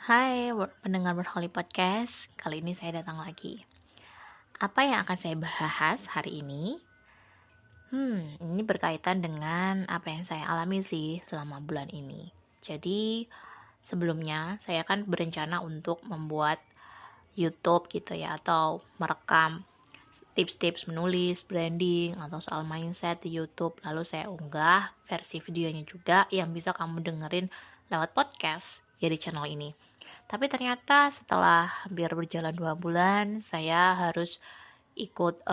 Hai, pendengar Workaholic Podcast. Kali ini saya datang lagi. Apa yang akan saya bahas hari ini? Ini berkaitan dengan apa yang saya alami sih selama bulan ini. Jadi, sebelumnya saya kan berencana untuk membuat YouTube gitu ya, atau merekam tips-tips menulis, branding, atau soal mindset di YouTube. Lalu saya unggah versi videonya juga yang bisa kamu dengerin lewat podcast ya di channel ini. Tapi ternyata setelah hampir berjalan 2 bulan, saya harus ikut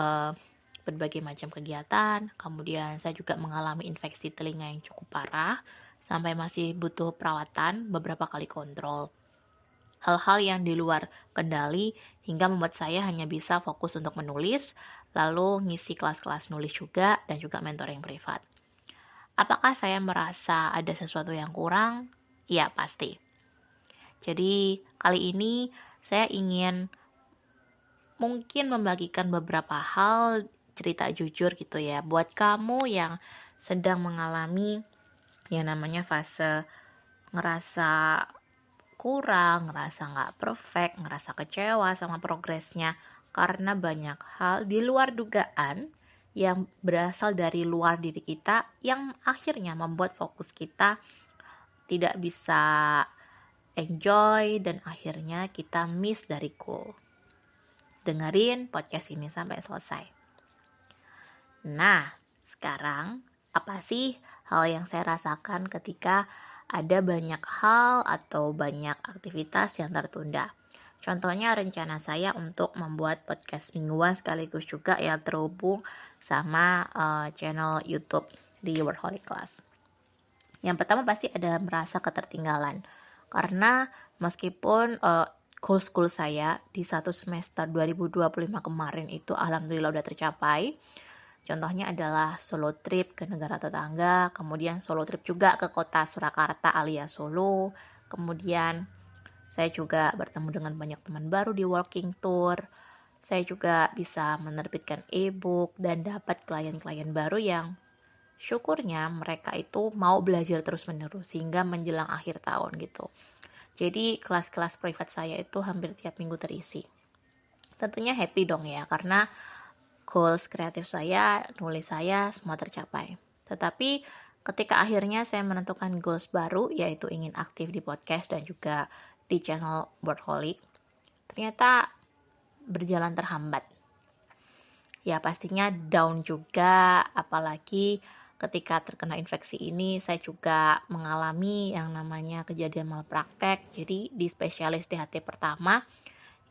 berbagai macam kegiatan. Kemudian saya juga mengalami infeksi telinga yang cukup parah, sampai masih butuh perawatan beberapa kali kontrol. Hal-hal yang di luar kendali hingga membuat saya hanya bisa fokus untuk menulis, lalu ngisi kelas-kelas nulis juga, dan juga mentoring privat. Apakah saya merasa ada sesuatu yang kurang? Ya, pasti. Jadi, kali ini saya ingin mungkin membagikan beberapa hal cerita jujur gitu ya, buat kamu yang sedang mengalami yang namanya fase ngerasa kurang, ngerasa nggak perfect, ngerasa kecewa sama progresnya karena banyak hal di luar dugaan yang berasal dari luar diri kita yang akhirnya membuat fokus kita tidak bisa enjoy dan akhirnya kita miss dari goal. Dengerin podcast ini sampai selesai. Nah, sekarang apa sih hal yang saya rasakan ketika ada banyak hal atau banyak aktivitas yang tertunda? Contohnya rencana saya untuk membuat podcast mingguan sekaligus juga yang terhubung sama channel YouTube di Workaholic Class. Yang pertama pasti ada merasa ketertinggalan karena meskipun goal saya di satu semester 2025 kemarin itu alhamdulillah udah tercapai. Contohnya adalah solo trip ke negara tetangga, kemudian solo trip juga ke kota Surakarta alias Solo, kemudian saya juga bertemu dengan banyak teman baru di walking tour, saya juga bisa menerbitkan e-book dan dapat klien-klien baru yang syukurnya mereka itu mau belajar terus-menerus sehingga menjelang akhir tahun gitu. Jadi kelas-kelas privat saya itu hampir tiap minggu terisi. Tentunya happy dong ya, karena goals kreatif saya, nulis saya semua tercapai. Tetapi ketika akhirnya saya menentukan goals baru, yaitu ingin aktif di podcast dan juga di channel Workaholic, ternyata berjalan terhambat. Ya pastinya down juga, apalagi ketika terkena infeksi ini saya juga mengalami yang namanya kejadian malpraktek. Jadi di spesialis THT pertama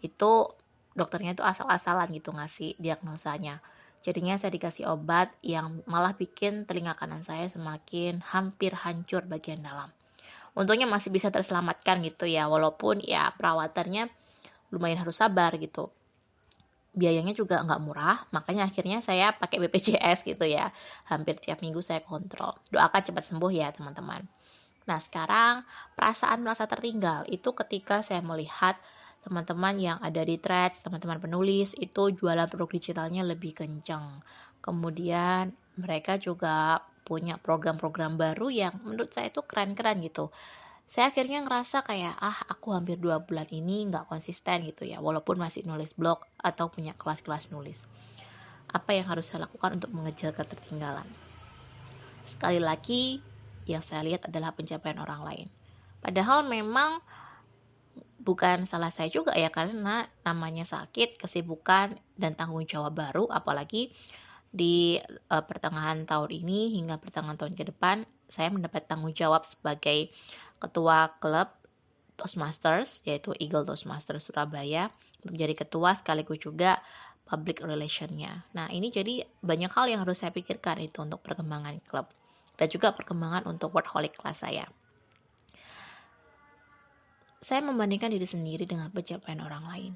itu dokternya itu asal-asalan gitu ngasih diagnosanya. Jadinya saya dikasih obat yang malah bikin telinga kanan saya semakin hampir hancur bagian dalam. Untungnya masih bisa terselamatkan gitu ya, walaupun ya perawatannya lumayan harus sabar gitu. Biayanya juga nggak murah, makanya akhirnya saya pakai BPJS gitu ya. Hampir tiap minggu saya kontrol. Doakan cepat sembuh ya teman-teman. Nah sekarang perasaan merasa tertinggal itu ketika saya melihat teman-teman yang ada di Threads, teman-teman penulis itu jualan produk digitalnya lebih kencang. Kemudian mereka juga punya program-program baru yang menurut saya itu keren-keren gitu. Saya akhirnya ngerasa kayak, aku hampir 2 bulan ini nggak konsisten gitu ya, walaupun masih nulis blog atau punya kelas-kelas nulis. Apa yang harus saya lakukan untuk mengejar ketertinggalan? Sekali lagi, yang saya lihat adalah pencapaian orang lain. Padahal memang bukan salah saya juga ya, karena namanya sakit, kesibukan, dan tanggung jawab baru, apalagi di pertengahan tahun ini hingga pertengahan tahun ke depan, saya mendapat tanggung jawab sebagai ketua klub Toastmasters, yaitu Eagle Toastmasters Surabaya, untuk jadi ketua sekaligus juga public relation-nya. Nah, ini jadi banyak hal yang harus saya pikirkan itu untuk perkembangan klub dan juga perkembangan untuk Workaholic Class saya. Saya membandingkan diri sendiri dengan pencapaian orang lain.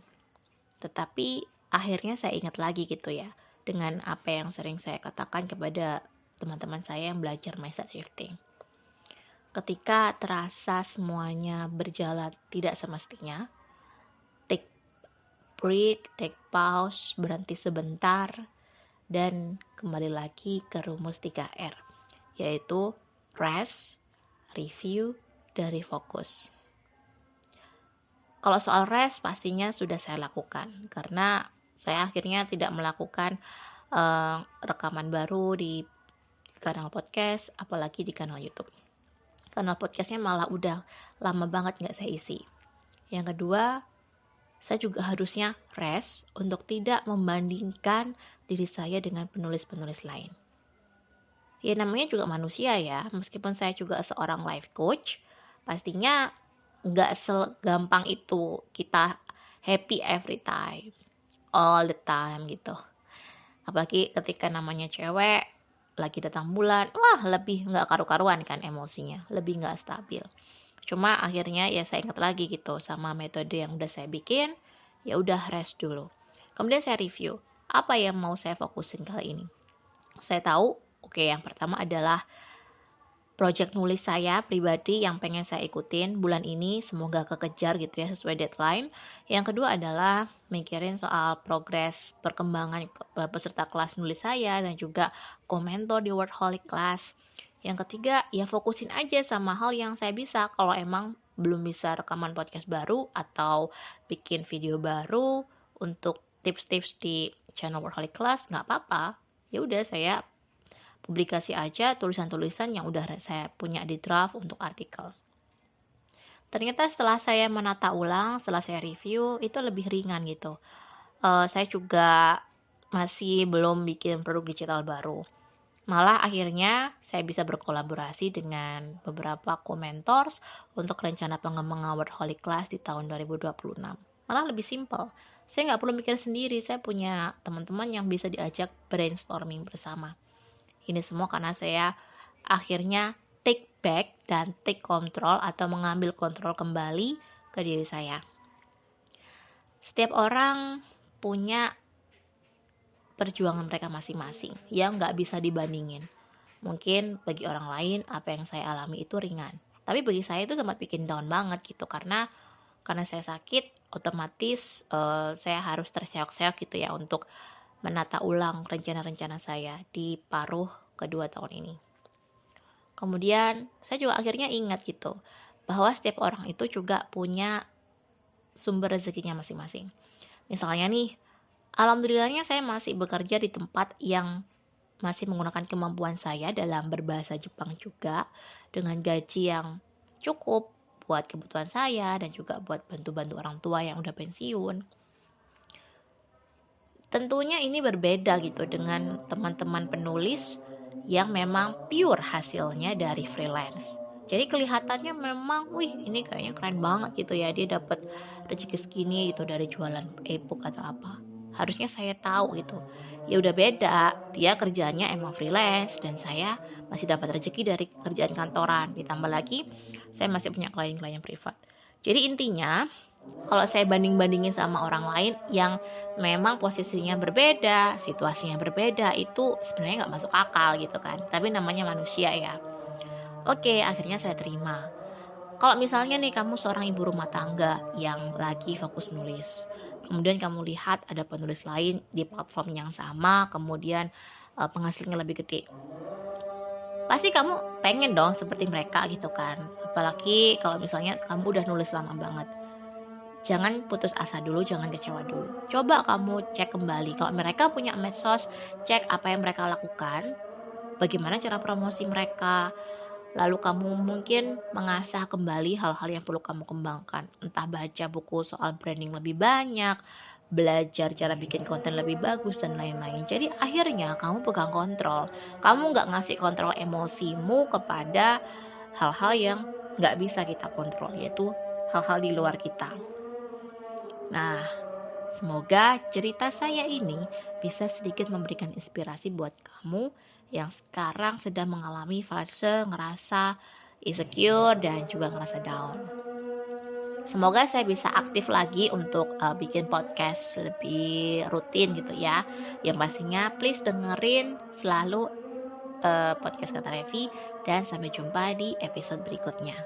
Tetapi akhirnya saya ingat lagi gitu ya, dengan apa yang sering saya katakan kepada teman-teman saya yang belajar mindset shifting. Ketika terasa semuanya berjalan tidak semestinya, take break, take pause, berhenti sebentar, dan kembali lagi ke rumus 3R, yaitu rest, review, dan refocus. Kalau soal rest pastinya sudah saya lakukan, karena saya akhirnya tidak melakukan rekaman baru di kanal podcast, apalagi di kanal YouTube. Kanal podcastnya malah udah lama banget nggak saya isi. Yang kedua, saya juga harusnya rest untuk tidak membandingkan diri saya dengan penulis-penulis lain. Ya namanya juga manusia ya, meskipun saya juga seorang life coach, pastinya nggak segampang itu kita happy every time, all the time gitu. Apalagi ketika namanya cewek, lagi datang bulan, wah lebih nggak karu-karuan kan emosinya, lebih nggak stabil. Cuma akhirnya ya saya ingat lagi gitu sama metode yang udah saya bikin, ya udah rest dulu. Kemudian saya review, apa yang mau saya fokusin kali ini. Saya tahu, oke, yang pertama adalah project nulis saya pribadi yang pengen saya ikutin bulan ini, semoga kekejar gitu ya sesuai deadline. Yang kedua adalah mikirin soal progres perkembangan peserta kelas nulis saya dan juga komentar di Wordholic Class. Yang ketiga, ya fokusin aja sama hal yang saya bisa. Kalau emang belum bisa rekaman podcast baru atau bikin video baru untuk tips-tips di channel Wordholic Class, nggak apa-apa. Ya udah saya publikasi aja tulisan-tulisan yang udah saya punya di draft untuk artikel. Ternyata setelah saya menata ulang, setelah saya review, itu lebih ringan gitu. Saya juga masih belum bikin produk digital baru. Malah akhirnya saya bisa berkolaborasi dengan beberapa komentors untuk rencana pengembangan Wordholic Class di tahun 2026. Malah lebih simpel. Saya nggak perlu mikir sendiri, saya punya teman-teman yang bisa diajak brainstorming bersama. Ini semua karena saya akhirnya take back dan take control atau mengambil kontrol kembali ke diri saya. Setiap orang punya perjuangan mereka masing-masing yang nggak bisa dibandingin. Mungkin bagi orang lain apa yang saya alami itu ringan. Tapi bagi saya itu sempat bikin down banget gitu karena saya sakit, otomatis saya harus terseok-seok gitu ya untuk menata ulang rencana-rencana saya di paruh kedua tahun ini. Kemudian saya juga akhirnya ingat gitu bahwa setiap orang itu juga punya sumber rezekinya masing-masing. Misalnya nih, alhamdulillahnya saya masih bekerja di tempat yang masih menggunakan kemampuan saya dalam berbahasa Jepang juga, dengan gaji yang cukup buat kebutuhan saya dan juga buat bantu-bantu orang tua yang udah pensiun. Tentunya ini berbeda gitu dengan teman-teman penulis yang memang pure hasilnya dari freelance. Jadi kelihatannya memang, wih ini kayaknya keren banget gitu ya, dia dapat rezeki segini gitu dari jualan ebook atau apa. Harusnya saya tahu gitu. Ya udah beda, dia kerjanya emang freelance dan saya masih dapat rezeki dari kerjaan kantoran. Ditambah lagi saya masih punya klien-klien privat. Jadi intinya kalau saya banding-bandingin sama orang lain yang memang posisinya berbeda, situasinya berbeda, itu sebenarnya nggak masuk akal gitu kan. Tapi namanya manusia ya. Oke, akhirnya saya terima. Kalau misalnya nih kamu seorang ibu rumah tangga yang lagi fokus nulis, kemudian kamu lihat ada penulis lain di platform yang sama, kemudian penghasilnya lebih gede. Pasti kamu pengen dong seperti mereka gitu kan. Apalagi kalau misalnya kamu udah nulis lama banget. Jangan putus asa dulu, jangan kecewa dulu. Coba kamu cek kembali. Kalau mereka punya medsos, cek apa yang mereka lakukan, bagaimana cara promosi mereka. Lalu kamu mungkin mengasah kembali hal-hal yang perlu kamu kembangkan. Entah baca buku soal branding lebih banyak, belajar cara bikin konten lebih bagus, dan lain-lain. Jadi akhirnya kamu pegang kontrol. Kamu nggak ngasih kontrol emosimu kepada hal-hal yang nggak bisa kita kontrol, yaitu hal-hal di luar kita. Nah, semoga cerita saya ini bisa sedikit memberikan inspirasi buat kamu yang sekarang sedang mengalami fase ngerasa insecure dan juga ngerasa down. Semoga saya bisa aktif lagi untuk bikin podcast lebih rutin gitu ya. Yang pastinya please dengerin selalu podcast Kata Revi dan sampai jumpa di episode berikutnya.